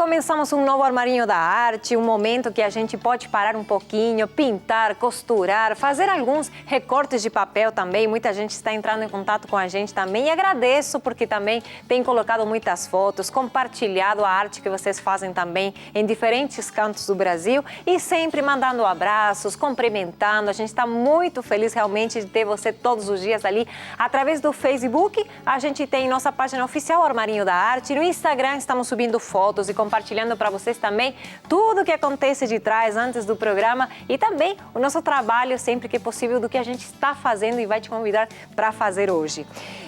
começamos um novo Armarinho da Arte, um momento que a gente pode parar um pouquinho, pintar, costurar, fazer alguns recortes de papel também. Muita gente está entrando em contato com a gente também e agradeço porque também tem colocado muitas fotos, compartilhado a arte que vocês fazem também em diferentes cantos do Brasil e sempre mandando abraços, cumprimentando. A gente está muito feliz realmente de ter você todos os dias ali. Através do Facebook, a gente tem nossa página oficial Armarinho da Arte. No Instagram estamos subindo fotos e compartilhando para vocês também tudo o que acontece de trás antes do programa e também o nosso trabalho sempre que possível do que a gente está fazendo e vai te convidar para fazer hoje.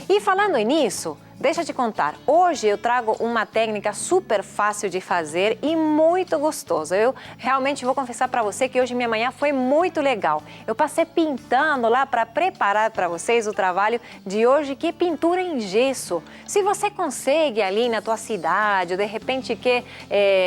E falando nisso, deixa eu te contar, hoje eu trago uma técnica super fácil de fazer e muito gostosa. Eu realmente vou confessar para você que hoje minha manhã foi muito legal. Eu passei pintando lá para preparar para vocês o trabalho de hoje, que é pintura em gesso. Se você consegue ali na tua cidade, ou de repente quer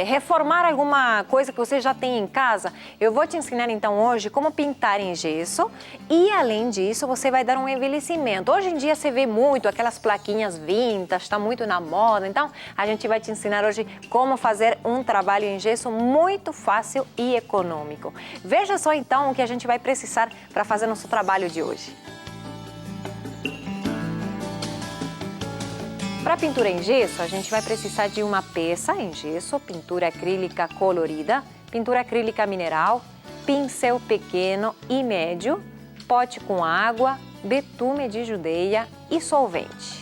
reformar alguma coisa que você já tem em casa, eu vou te ensinar então hoje como pintar em gesso e além disso você vai dar um envelhecimento. Hoje em dia você vê muito aquelas plaquinhas vintage, está muito na moda, então a gente vai te ensinar hoje como fazer um trabalho em gesso muito fácil e econômico. Veja só então o que a gente vai precisar para fazer nosso trabalho de hoje. Para pintura em gesso, a gente vai precisar de uma peça em gesso, pintura acrílica colorida, pintura acrílica mineral, pincel pequeno e médio, pote com água, betume de judeia e solvente.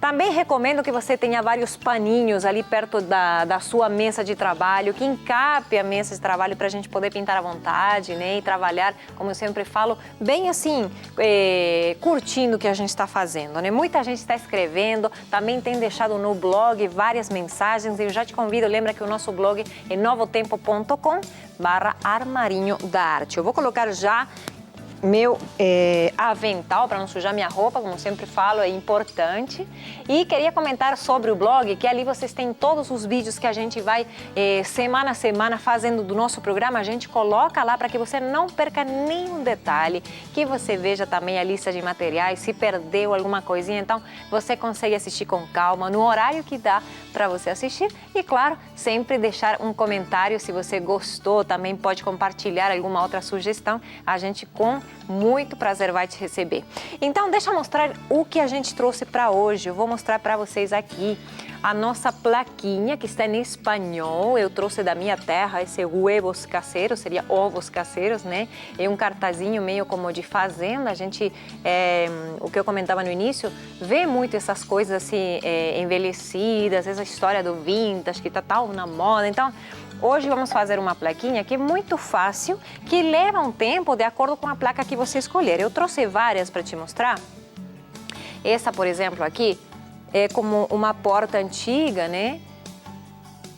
Também recomendo que você tenha vários paninhos ali perto da sua mesa de trabalho, que encape a mesa de trabalho para a gente poder pintar à vontade, né? E trabalhar, como eu sempre falo, bem assim, curtindo o que a gente está fazendo, né? Muita gente está escrevendo, também tem deixado no blog várias mensagens. Eu já te convido, lembra que o nosso blog é novotempo.com/armarinho da arte. Eu vou colocar já meu avental para não sujar minha roupa, como sempre falo, é importante. E queria comentar sobre o blog, que ali vocês têm todos os vídeos que a gente vai semana a semana fazendo do nosso programa. A gente coloca lá para que você não perca nenhum detalhe, que você veja também a lista de materiais, se perdeu alguma coisinha, então você consegue assistir com calma, no horário que dá para você assistir. E claro, sempre deixar um comentário se você gostou, também pode compartilhar alguma outra sugestão, a gente com muito prazer vai te receber. Então deixa eu mostrar o que a gente trouxe para hoje. Eu vou mostrar para vocês aqui a nossa plaquinha que está em espanhol. Eu trouxe da minha terra esse huevos caseiros, seria ovos caseiros, né? É um cartazinho meio como de fazenda. A gente, o que eu comentava no início, vê muito essas coisas assim envelhecidas, essa história do vintage que tá tal na moda. Então hoje vamos fazer uma plaquinha que é muito fácil, que leva um tempo de acordo com a placa que você escolher. Eu trouxe várias para te mostrar. Essa, por exemplo, aqui é como uma porta antiga, né?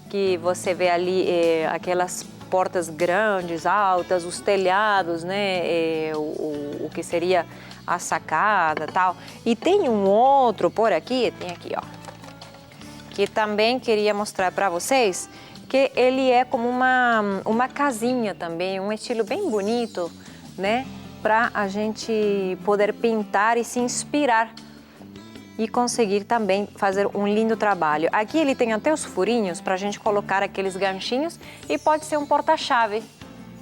Que você vê ali aquelas portas grandes, altas, os telhados, né? O que seria a sacada e tal. E tem um outro por aqui, tem aqui, ó, que também queria mostrar para vocês, que ele é como uma casinha também, um estilo bem bonito, né? Para a gente poder pintar e se inspirar e conseguir também fazer um lindo trabalho. Aqui ele tem até os furinhos para a gente colocar aqueles ganchinhos e pode ser um porta-chave.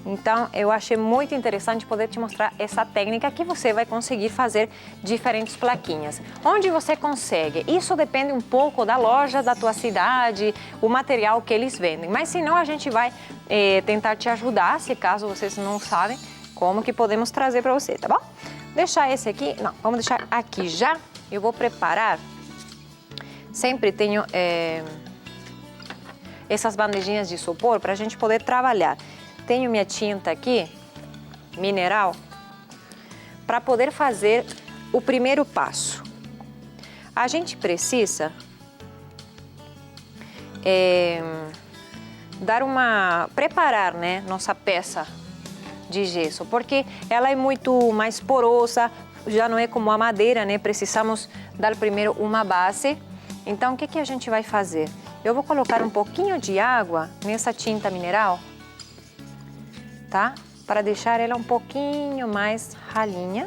Então, eu achei muito interessante poder te mostrar essa técnica que você vai conseguir fazer diferentes plaquinhas. Onde você consegue? Isso depende um pouco da loja da tua cidade, o material que eles vendem. Mas se não, a gente vai tentar te ajudar, se caso vocês não sabem como que podemos trazer para você, tá bom? Deixar esse aqui, não, vamos deixar aqui já. Eu vou preparar, sempre tenho essas bandejinhas de isopor para a gente poder trabalhar. Tenho minha tinta aqui, mineral, para poder fazer o primeiro passo. A gente precisa preparar, né, nossa peça de gesso, porque ela é muito mais porosa, já não é como a madeira, né? Precisamos dar primeiro uma base. Então, o que a gente vai fazer? Eu vou colocar um pouquinho de água nessa tinta mineral, tá? Para deixar ela um pouquinho mais ralinha.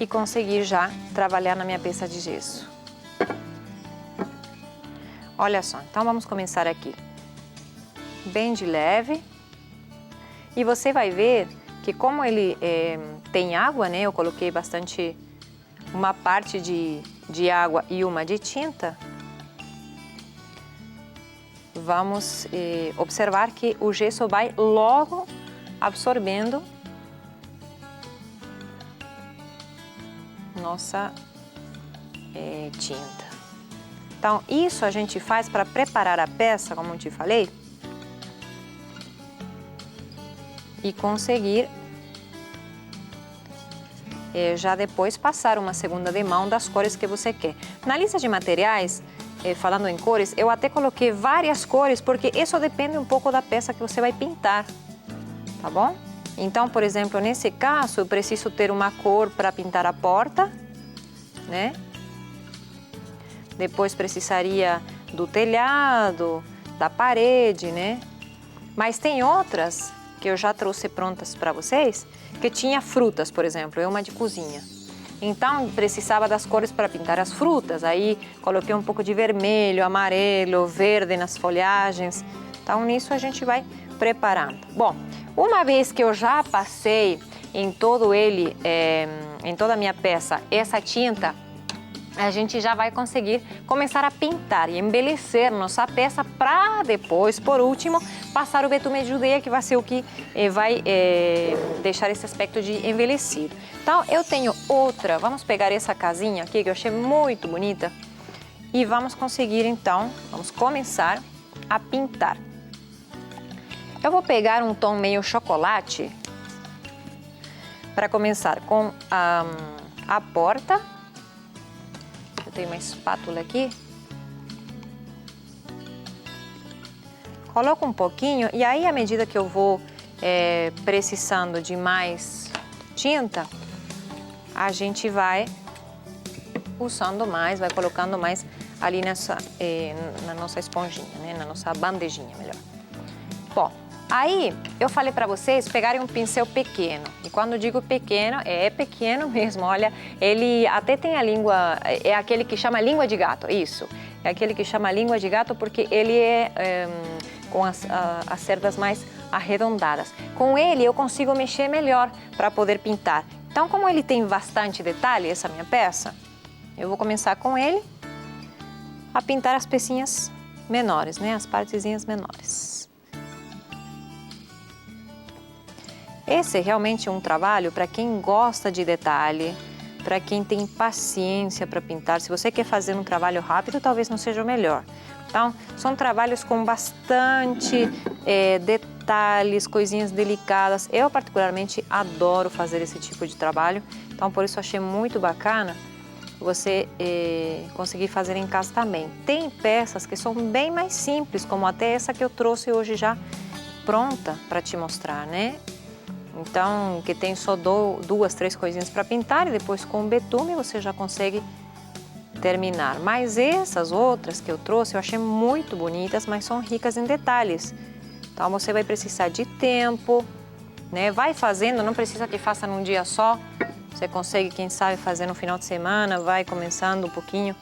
e conseguir já trabalhar na minha peça de gesso. Olha só, então vamos começar aqui bem de leve e você vai ver que como ele tem água, né? Eu coloquei bastante, uma parte de água e uma de tinta. Vamos observar que o gesso vai logo absorvendo nossa tinta. Então, isso a gente faz para preparar a peça, como eu te falei, e conseguir já depois passar uma segunda demão das cores que você quer. Na lista de materiais, falando em cores, eu até coloquei várias cores, porque isso depende um pouco da peça que você vai pintar, tá bom? Então, por exemplo, nesse caso, eu preciso ter uma cor para pintar a porta, né? Depois precisaria do telhado, da parede, né? Mas tem outras que eu já trouxe prontas para vocês, que tinha frutas, por exemplo, é uma de cozinha. Então, precisava das cores para pintar as frutas, aí coloquei um pouco de vermelho, amarelo, verde nas folhagens. Então, nisso a gente vai preparando. Bom, uma vez que eu já passei em todo ele, em toda a minha peça, essa tinta, a gente já vai conseguir começar a pintar e embelecer nossa peça para depois, por último, passar o betume de judeia, que vai ser o que vai deixar esse aspecto de envelhecido. Então, eu tenho outra, vamos pegar essa casinha aqui que eu achei muito bonita e vamos conseguir então, vamos começar a pintar. Eu vou pegar um tom meio chocolate para começar com a porta. Eu tenho uma espátula aqui. Coloco um pouquinho e aí, à medida que eu vou precisando de mais tinta, a gente vai usando mais, vai colocando mais ali na nossa esponjinha, né? Na nossa bandejinha, melhor. Bom, aí eu falei para vocês pegarem um pincel pequeno. E quando digo pequeno, é pequeno mesmo. Olha, ele até tem a língua, é aquele que chama língua de gato, isso. É aquele que chama língua de gato porque ele com as cerdas mais arredondadas. Com ele eu consigo mexer melhor para poder pintar. Então, como ele tem bastante detalhe, essa minha peça, eu vou começar com ele a pintar as pecinhas menores, né? As partezinhas menores. Esse é realmente um trabalho para quem gosta de detalhe, para quem tem paciência para pintar. Se você quer fazer um trabalho rápido, talvez não seja o melhor. Então, são trabalhos com bastante detalhes, coisinhas delicadas. Eu, particularmente, adoro fazer esse tipo de trabalho. Então, por isso, achei muito bacana você conseguir fazer em casa também. Tem peças que são bem mais simples, como até essa que eu trouxe hoje já pronta para te mostrar, né? Então, que tem só duas, três coisinhas para pintar e depois com o betume você já consegue terminar. Mas essas outras que eu trouxe eu achei muito bonitas, mas são ricas em detalhes. Então, você vai precisar de tempo, né? Vai fazendo, não precisa que faça num dia só. Você consegue, quem sabe, fazer no final de semana, vai começando um pouquinho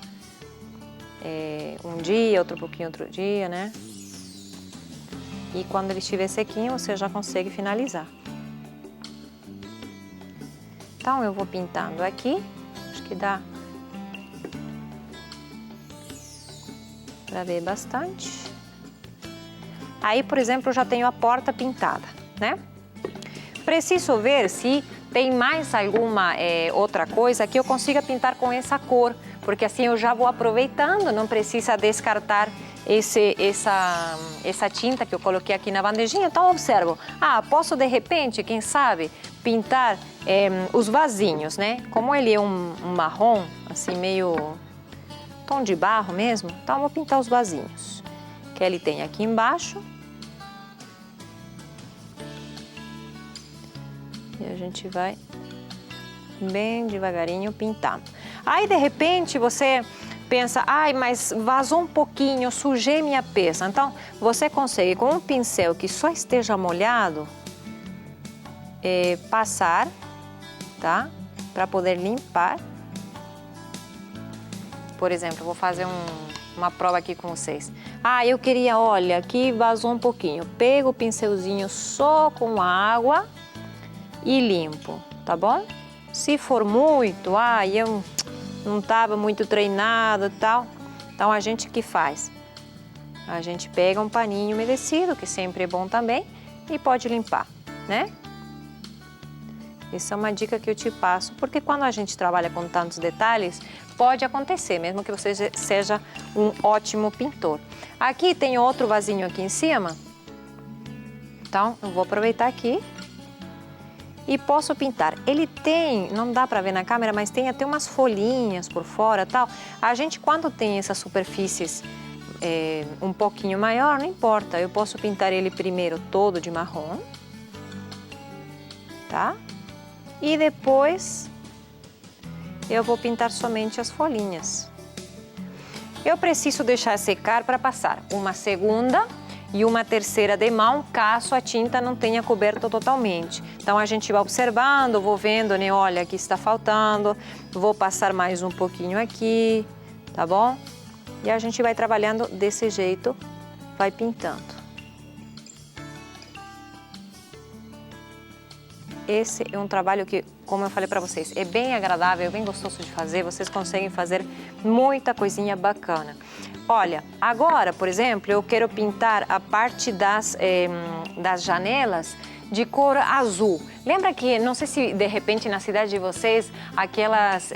um dia, outro pouquinho outro dia, né? E quando ele estiver sequinho, você já consegue finalizar. Então, eu vou pintando aqui, acho que dá para ver bastante. Aí, por exemplo, eu já tenho a porta pintada, né? Preciso ver se tem mais alguma outra coisa que eu consiga pintar com essa cor, porque assim eu já vou aproveitando, não precisa descartar essa tinta que eu coloquei aqui na bandejinha. Então, observo, posso de repente, quem sabe, pintar os vasinhos, né? Como ele é um marrom, assim, meio tom de barro mesmo, então eu vou pintar os vasinhos, que ele tem aqui embaixo. E a gente vai bem devagarinho pintando. Aí, de repente, você pensa, mas vazou um pouquinho, sujei minha peça. Então, você consegue, com um pincel que só esteja molhado, passar, tá? para poder limpar. Por exemplo, vou fazer uma prova aqui com vocês. Ah, eu queria, olha, aqui vazou um pouquinho. Pego o pincelzinho só com água e limpo, tá bom? Se for muito, eu não estava muito treinada e tal, então a gente que faz? A gente pega um paninho umedecido, que sempre é bom também, e pode limpar, né? Essa é uma dica que eu te passo, porque quando a gente trabalha com tantos detalhes, pode acontecer, mesmo que você seja um ótimo pintor. Aqui tem outro vasinho aqui em cima, então eu vou aproveitar aqui e posso pintar. Ele tem, não dá para ver na câmera, mas tem até umas folhinhas por fora, tal. A gente, quando tem essas superfícies um pouquinho maior, não importa, eu posso pintar ele primeiro todo de marrom, tá? E depois eu vou pintar somente as folhinhas. Eu preciso deixar secar para passar uma segunda e uma terceira de mão, caso a tinta não tenha coberto totalmente. Então a gente vai observando, vou vendo, né? Olha, aqui está faltando, vou passar mais um pouquinho aqui, tá bom? E a gente vai trabalhando desse jeito, vai pintando. Esse é um trabalho que, como eu falei para vocês, é bem agradável, é bem gostoso de fazer, vocês conseguem fazer muita coisinha bacana. Olha, agora, por exemplo, eu quero pintar a parte das janelas de cor azul. Lembra que, não sei se de repente na cidade de vocês, aquelas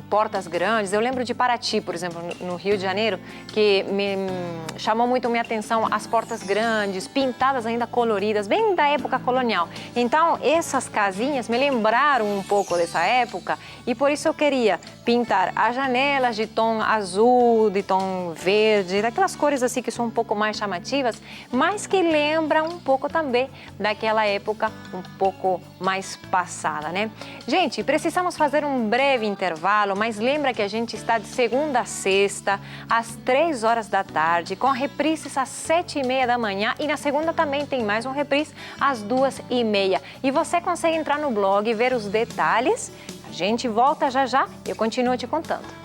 portas grandes, eu lembro de Paraty, por exemplo, no Rio de Janeiro, que me chamou muito minha atenção as portas grandes, pintadas ainda coloridas, bem da época colonial. Então, essas casinhas me lembraram um pouco dessa época e por isso eu queria pintar as janelas de tom azul, de tom verde, daquelas cores assim que são um pouco mais chamativas, mas que lembram um pouco também daquela época um pouco mais passada, né? Gente, precisamos fazer um breve intervalo, mas lembra que a gente está de segunda a sexta, às 3 horas da tarde, com reprises às 7h30 da manhã e na segunda também tem mais um reprise às 2h30. E você consegue entrar no blog e ver os detalhes. A gente volta já já e eu continuo te contando.